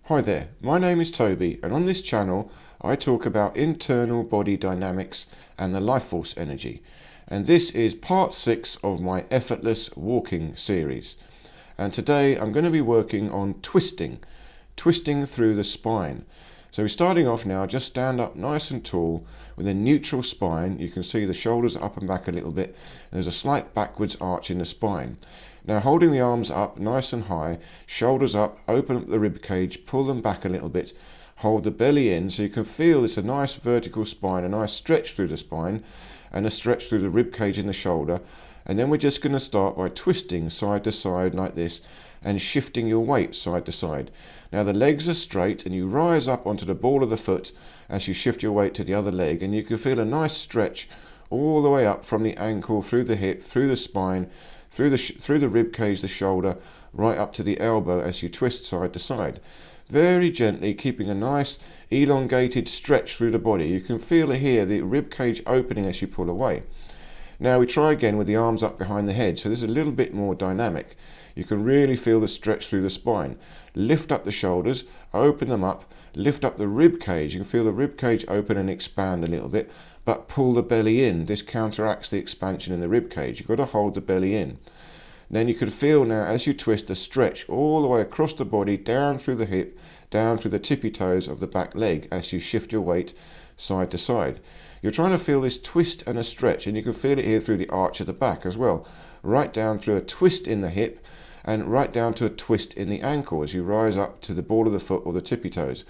Hi there, my name is Toby, and on this channel I talk about internal body dynamics and the life force energy. And this is part 6 of my effortless walking series. And today I'm going to be working on twisting through the spine. So we're starting off now, just stand up nice and tall with a neutral spine. You can see the shoulders up and back a little bit, and there's a slight backwards arch in the spine. Now holding the arms up nice and high, shoulders up, open up the rib cage, pull them back a little bit, hold the belly in so you can feel it's a nice vertical spine, a nice stretch through the spine and a stretch through the rib cage in the shoulder. And then we're just going to start by twisting side to side like this and shifting your weight side to side. Now the legs are straight and you rise up onto the ball of the foot as you shift your weight to the other leg, and you can feel a nice stretch all the way up from the ankle, through the hip, through the spine, through the rib cage, the shoulder, right up to the elbow as you twist side to side. Very gently, keeping a nice elongated stretch through the body. You can feel it here, the rib cage opening as you pull away. Now we try again with the arms up behind the head, so this is a little bit more dynamic. You can really feel the stretch through the spine. Lift up the shoulders, open them up, lift up the rib cage. You can feel the rib cage open and expand a little bit, but pull the belly in. This counteracts the expansion in the rib cage. You've got to hold the belly in. Then you can feel now as you twist the stretch all the way across the body, down through the hip, down through the tippy toes of the back leg as you shift your weight side to side. You're trying to feel this twist and a stretch, and you can feel it here through the arch of the back as well. Right down through a twist in the hip and right down to a twist in the ankle as you rise up to the ball of the foot or the tippy toes.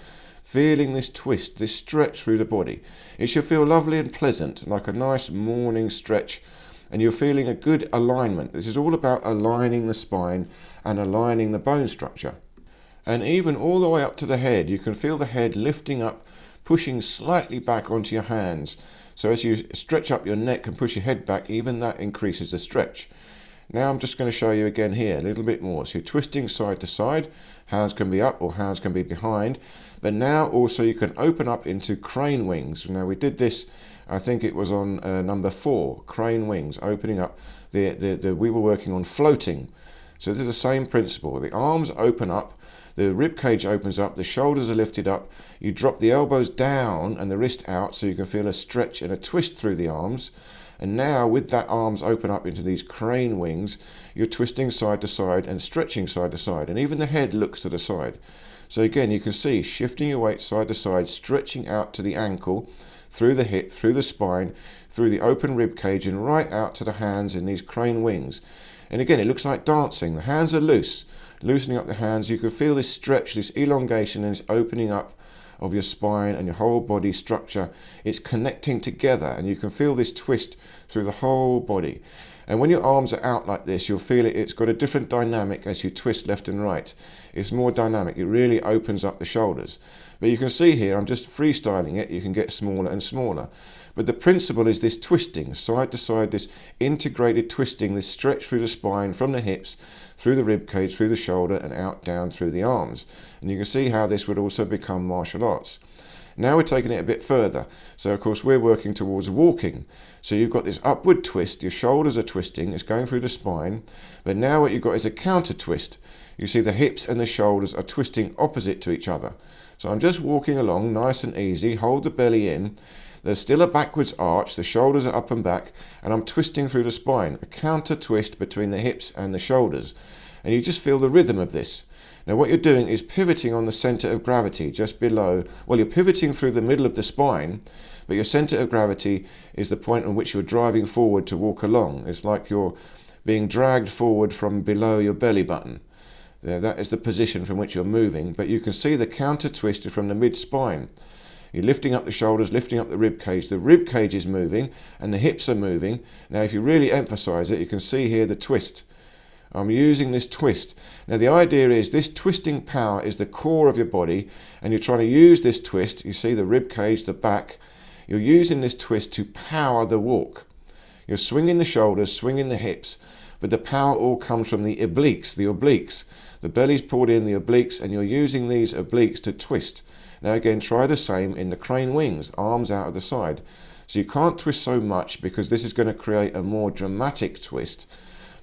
Feeling this twist, this stretch through the body. It should feel lovely and pleasant, like a nice morning stretch, and you're feeling a good alignment. This is all about aligning the spine and aligning the bone structure. And even all the way up to the head, you can feel the head lifting up, pushing slightly back onto your hands. So as you stretch up your neck and push your head back, even that increases the stretch. Now I'm just going to show you again here a little bit more. So you're twisting side to side, hands can be up or hands can be behind. But now also you can open up into crane wings. Now we did this, I think it was on number 4, crane wings, opening up. We were working on floating. So this is the same principle. The arms open up, the rib cage opens up, the shoulders are lifted up. You drop the elbows down and the wrist out so you can feel a stretch and a twist through the arms. And now with that arms open up into these crane wings, you're twisting side to side and stretching side to side. And even the head looks to the side. So again, you can see shifting your weight side to side, stretching out to the ankle, through the hip, through the spine, through the open rib cage and right out to the hands in these crane wings. And again, it looks like dancing. The hands are loose, loosening up the hands. You can feel this stretch, this elongation and this opening up of your spine and your whole body structure. It's connecting together and you can feel this twist through the whole body. And when your arms are out like this, you'll feel it's got a different dynamic as you twist left and right. It's more dynamic. It really opens up the shoulders. But you can see here, I'm just freestyling it. You can get smaller and smaller. But the principle is this twisting, side to side, this integrated twisting, this stretch through the spine, from the hips, through the rib cage, through the shoulder, and out down through the arms. And you can see how this would also become martial arts. Now we're taking it a bit further. So of course we're working towards walking. So you've got this upward twist, your shoulders are twisting, it's going through the spine. But now what you've got is a counter twist. You see the hips and the shoulders are twisting opposite to each other. So I'm just walking along nice and easy, hold the belly in. There's still a backwards arch, the shoulders are up and back, and I'm twisting through the spine, a counter twist between the hips and the shoulders. And you just feel the rhythm of this. Now what you're doing is pivoting on the center of gravity just below. Well, you're pivoting through the middle of the spine, but your center of gravity is the point on which you're driving forward to walk along. It's like you're being dragged forward from below your belly button. There, that is the position from which you're moving, but you can see the counter twist from the mid-spine. You're lifting up the shoulders, lifting up the rib cage. The rib cage is moving and the hips are moving. Now if you really emphasize it, you can see here the twist. I'm using this twist. Now the idea is this twisting power is the core of your body, and you're trying to use this twist. You see the rib cage, the back. You're using this twist to power the walk. You're swinging the shoulders, swinging the hips, but the power all comes from the obliques, The belly's pulled in, the obliques, and you're using these obliques to twist. Now again, try the same in the crane wings, arms out of the side. So you can't twist so much because this is going to create a more dramatic twist.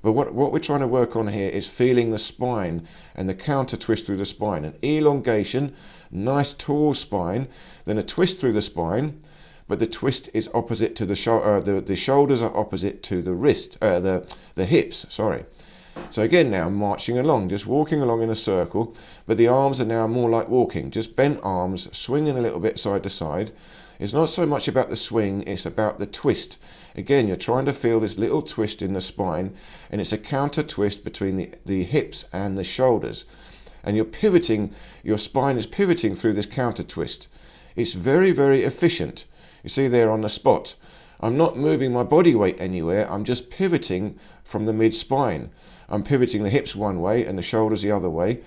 But what we're trying to work on here is feeling the spine and the counter twist through the spine. An elongation, nice tall spine, then a twist through the spine, but the twist is opposite to the shoulders are opposite to the wrist, the hips, sorry. So again now, I'm marching along, just walking along in a circle, but the arms are now more like walking, just bent arms, swinging a little bit side to side. It's not so much about the swing, it's about the twist. Again, you're trying to feel this little twist in the spine, and it's a counter twist between the hips and the shoulders. And you're pivoting, your spine is pivoting through this counter twist. It's very, very efficient. You see there on the spot. I'm not moving my body weight anywhere, I'm just pivoting from the mid-spine. I'm pivoting the hips one way and the shoulders the other way.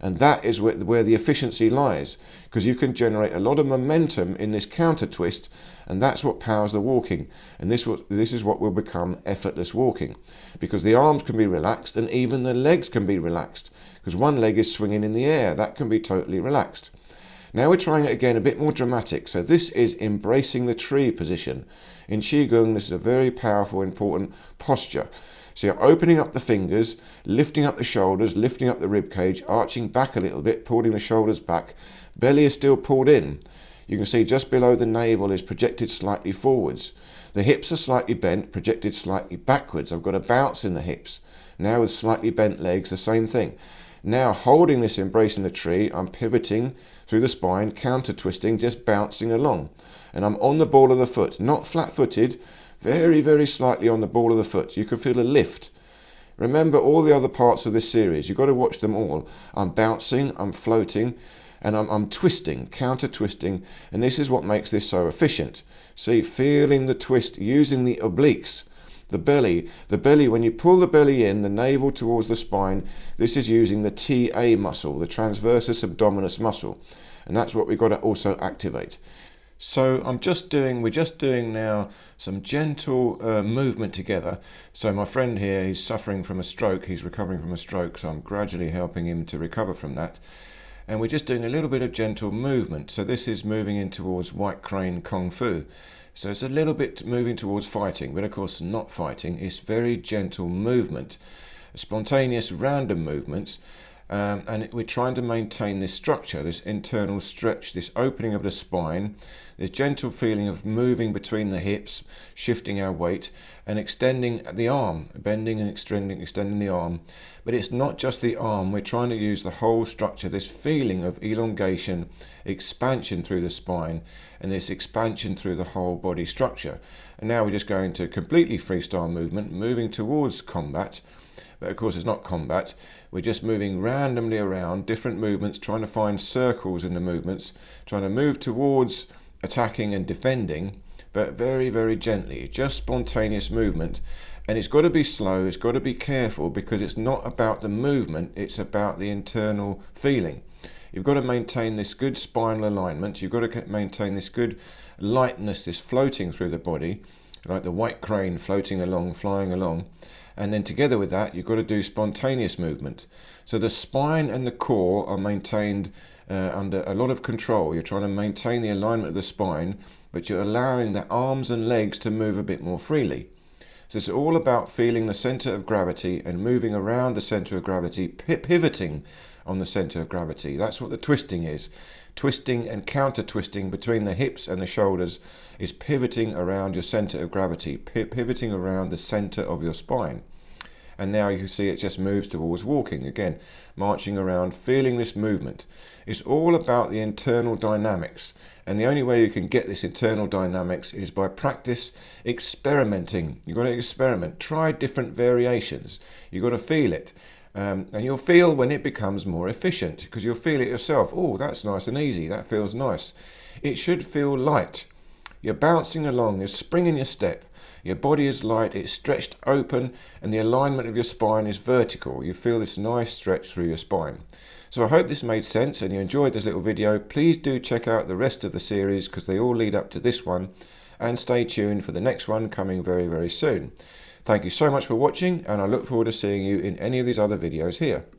And that is where the efficiency lies, because you can generate a lot of momentum in this counter twist, and that's what powers the walking. And this is what will become effortless walking, because the arms can be relaxed and even the legs can be relaxed, because one leg is swinging in the air. That can be totally relaxed. Now we're trying it again, a bit more dramatic. So this is embracing the tree position. In Qigong, this is a very powerful, important posture. So you're opening up the fingers, lifting up the shoulders, lifting up the rib cage, arching back a little bit, pulling the shoulders back. Belly is still pulled in. You can see just below the navel is projected slightly forwards. The hips are slightly bent, projected slightly backwards. I've got a bounce in the hips. Now with slightly bent legs, the same thing. Now holding this, embracing the tree, I'm pivoting through the spine, counter twisting, just bouncing along. And I'm on the ball of the foot, not flat-footed, very, very slightly on the ball of the foot. You can feel a lift. Remember all the other parts of this series. You've got to watch them all. I'm bouncing, I'm floating, and I'm twisting, counter twisting, and this is what makes this so efficient. See, feeling the twist, using the obliques, the belly, when you pull the belly in, the navel towards the spine, this is using the TA muscle, the transversus abdominis muscle, and that's what we've got to also activate. So we're just doing now some gentle movement together. So my friend here, he's suffering from a stroke, he's recovering from a stroke, so I'm gradually helping him to recover from that. And we're just doing a little bit of gentle movement. So this is moving in towards white crane Kung Fu. So it's a little bit moving towards fighting, but of course not fighting. It's very gentle movement, spontaneous random movements. And we're trying to maintain this structure, this internal stretch, this opening of the spine, this gentle feeling of moving between the hips, shifting our weight and extending the arm, bending and extending the arm. But it's not just the arm, we're trying to use the whole structure, this feeling of elongation, expansion through the spine, and this expansion through the whole body structure. And now we're just going to completely freestyle movement, moving towards combat. But of course it's not combat, we're just moving randomly around, different movements, trying to find circles in the movements, trying to move towards attacking and defending, but very, very gently, just spontaneous movement. And it's got to be slow, it's got to be careful, because it's not about the movement, it's about the internal feeling. You've got to maintain this good spinal alignment, you've got to maintain this good lightness, this floating through the body, like the white crane floating along, flying along. And then together with that, you've got to do spontaneous movement. So the spine and the core are maintained under a lot of control. You're trying to maintain the alignment of the spine, but you're allowing the arms and legs to move a bit more freely. So it's all about feeling the center of gravity and moving around the center of gravity, pivoting on the center of gravity. That's what the twisting is. Twisting and counter twisting between the hips and the shoulders is pivoting around your center of gravity, pivoting around the center of your spine. And now you can see it just moves towards walking again, marching around, feeling this movement. It's all about the internal dynamics, and the only way you can get this internal dynamics is by practice, experimenting. You've got to experiment, try different variations. You've got to feel it. And you'll feel when it becomes more efficient, because you'll feel it yourself. Oh, that's nice and easy. That feels nice. It should feel light. You're bouncing along, you're springing your step. Your body is light, it's stretched open, and the alignment of your spine is vertical. You feel this nice stretch through your spine. So I hope this made sense and you enjoyed this little video. Please do check out the rest of the series, because they all lead up to this one. And stay tuned for the next one coming very, very soon. Thank you so much for watching, and I look forward to seeing you in any of these other videos here.